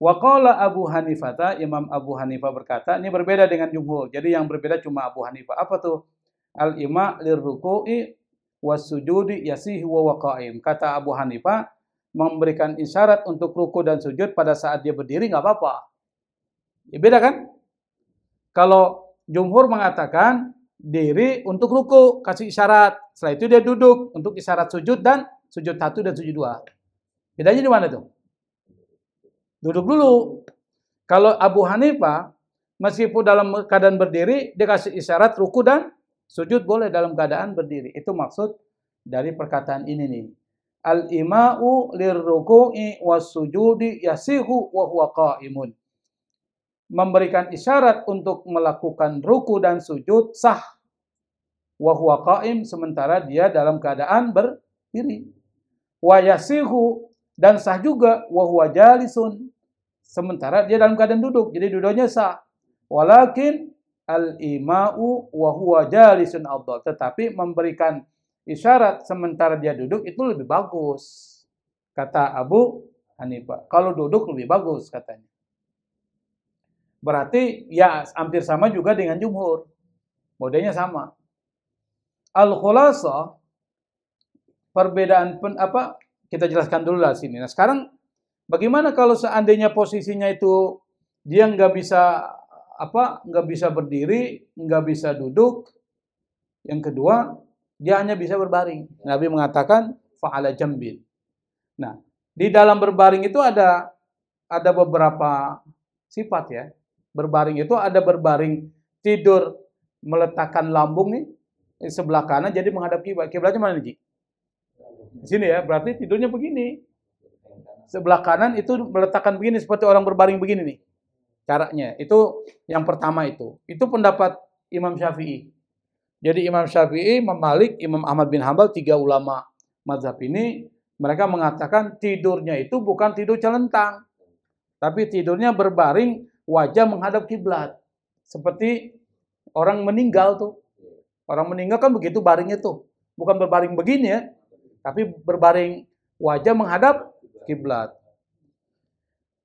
Wa qala Abu Hanifah, Imam Abu Hanifah berkata, ini berbeda dengan jumhur. Jadi yang berbeda cuma Abu Hanifah. Apa tuh? Al-ima' lirruku'i was-sujudi yasihu wa waqa'im. Kata Abu Hanifah, memberikan isyarat untuk ruku dan sujud pada saat dia berdiri nggak apa-apa. Ya beda kan? Kalau jumhur mengatakan diri untuk ruku, kasih isyarat. Setelah itu dia duduk untuk isyarat sujud dan sujud 1 dan sujud 2. Bedanya di mana tuh? Duduk dulu. Kalau Abu Hanifah, meskipun dalam keadaan berdiri, dia kasih isyarat ruku dan sujud boleh dalam keadaan berdiri. Itu maksud dari perkataan ini nih. Al-ima'u lirruku'i was-sujudi yasihu wa huwa qa'imun. Memberikan isyarat untuk melakukan ruku dan sujud sah wa huwa qa'im, sementara dia dalam keadaan berdiri. Wa yasihu, dan sah juga wa huwa jalisun, sementara dia dalam keadaan duduk. Jadi duduknya sah. Walakin al-ima'u wa huwa jalisun afdal. Tetapi memberikan isyarat sementara dia duduk itu lebih bagus. Kata Abu Hanifah. Kalau duduk lebih bagus katanya. Berarti ya hampir sama juga dengan jumhur. Modelnya sama. Al-khulasah, perbedaan kita jelaskan dulu lah sini. Nah, sekarang bagaimana kalau seandainya posisinya itu dia nggak bisa berdiri, nggak bisa duduk. Yang kedua, dia hanya bisa berbaring. Nabi mengatakan fa'ala jambin. Nah, di dalam berbaring itu ada beberapa sifat ya. Berbaring itu ada berbaring tidur meletakkan lambung nih di sebelah kanan jadi menghadap kiblat. Kiblatnya mana nih, Ji? Di sini ya, berarti tidurnya begini. Sebelah kanan itu meletakkan begini seperti orang berbaring begini nih. Caranya. Itu yang pertama itu. Itu pendapat Imam Syafi'i. Jadi Imam Syafi'i, Imam Malik, Imam Ahmad bin Hambal, 3 ulama mazhab ini, mereka mengatakan tidurnya itu bukan tidur celentang. Tapi tidurnya berbaring, wajah menghadap kiblat. Seperti orang meninggal tuh. Orang meninggal kan begitu baringnya tuh. Bukan berbaring begini ya. Tapi berbaring wajah menghadap kiblat.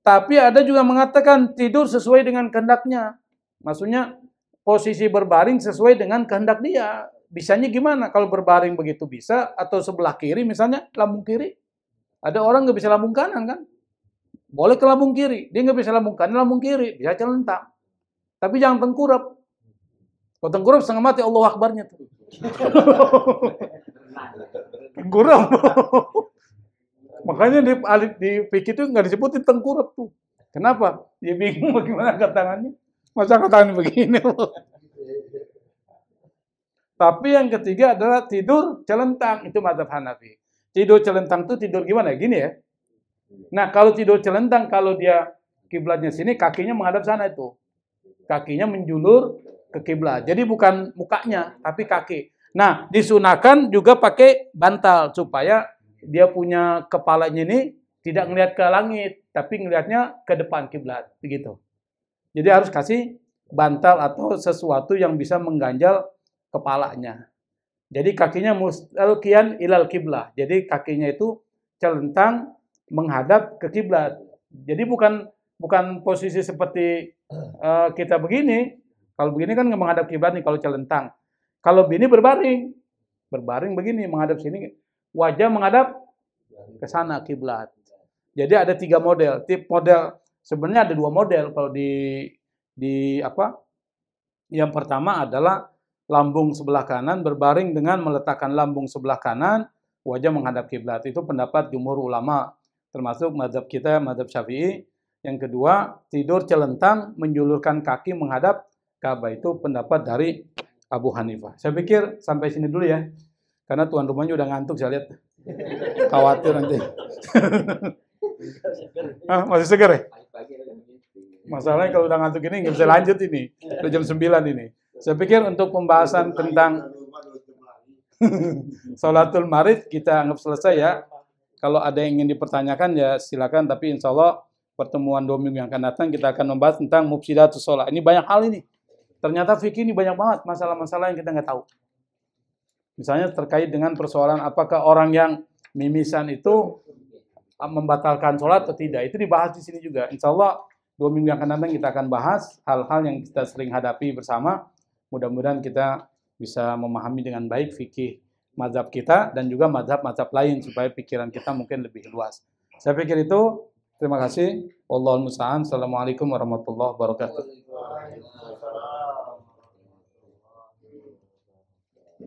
Tapi ada juga mengatakan tidur sesuai dengan kehendaknya. Maksudnya posisi berbaring sesuai dengan kehendak dia. Bisanya gimana? Kalau berbaring begitu bisa. Atau sebelah kiri misalnya, lambung kiri. Ada orang nggak bisa lambung kanan kan? Boleh ke lambung kiri. Dia nggak bisa lambung kanan, lambung kiri. Bisa celentang. Tapi jangan tengkurap. Kalau tengkurap setengah mati Allah Akbarnya tuh. Tengkurap. Makanya di fikih itu nggak disebutin tengkurap tuh. Kenapa? Dia bingung bagaimana angkat tangannya. Masa angkat tangan begini loh. Tapi yang ketiga adalah tidur celentang. Itu mazhab Hanafi. Tidur celentang itu tidur gimana? Gini ya. Nah, kalau tidur celentang, kalau dia kiblatnya sini, kakinya menghadap sana itu. Kakinya menjulur ke kiblat. Jadi bukan mukanya, tapi kaki. Nah, disunahkan juga pakai bantal supaya dia punya kepalanya ini tidak ngelihat ke langit, tapi ngelihatnya ke depan kiblat, begitu. Jadi harus kasih bantal atau sesuatu yang bisa mengganjal kepalanya. Jadi kakinya mustalqiyan ilal kiblah. Jadi kakinya itu celentang menghadap ke kiblat. Jadi bukan posisi seperti kita begini. Kalau begini kan nggak menghadap kiblat nih kalau celentang. Kalau begini berbaring begini menghadap sini, wajah menghadap ke sana kiblat. Jadi ada 3 model. Tip model sebenarnya ada 2 model kalau di yang pertama adalah lambung sebelah kanan berbaring dengan meletakkan lambung sebelah kanan, wajah menghadap kiblat. Itu pendapat jumhur ulama. Termasuk mazhab kita, mazhab Syafi'i. Yang kedua, tidur celentang menjulurkan kaki menghadap Ka'bah. Itu pendapat dari Abu Hanifah. Saya pikir sampai sini dulu ya. Karena tuan rumahnya udah ngantuk saya lihat. Khawatir nanti. Masih segar ya? Masalahnya kalau udah ngantuk ini nggak bisa lanjut ini. Udah jam 9 ini. Saya pikir untuk pembahasan tentang Sholatul Marid kita anggap selesai ya. Kalau ada yang ingin dipertanyakan ya silakan, tapi insya Allah pertemuan 2 minggu yang akan datang kita akan membahas tentang mufsidatus sholat. Ini banyak hal ini. Ternyata fikih ini banyak banget masalah-masalah yang kita nggak tahu. Misalnya terkait dengan persoalan apakah orang yang mimisan itu membatalkan sholat atau tidak. Itu dibahas di sini juga. Insya Allah 2 minggu yang akan datang kita akan bahas hal-hal yang kita sering hadapi bersama. Mudah-mudahan kita bisa memahami dengan baik fikih mazhab kita dan juga mazhab-mazhab lain supaya pikiran kita mungkin lebih luas. Saya pikir itu. Terima kasih. Wallahul musta'an. Assalamualaikum warahmatullahi wabarakatuh.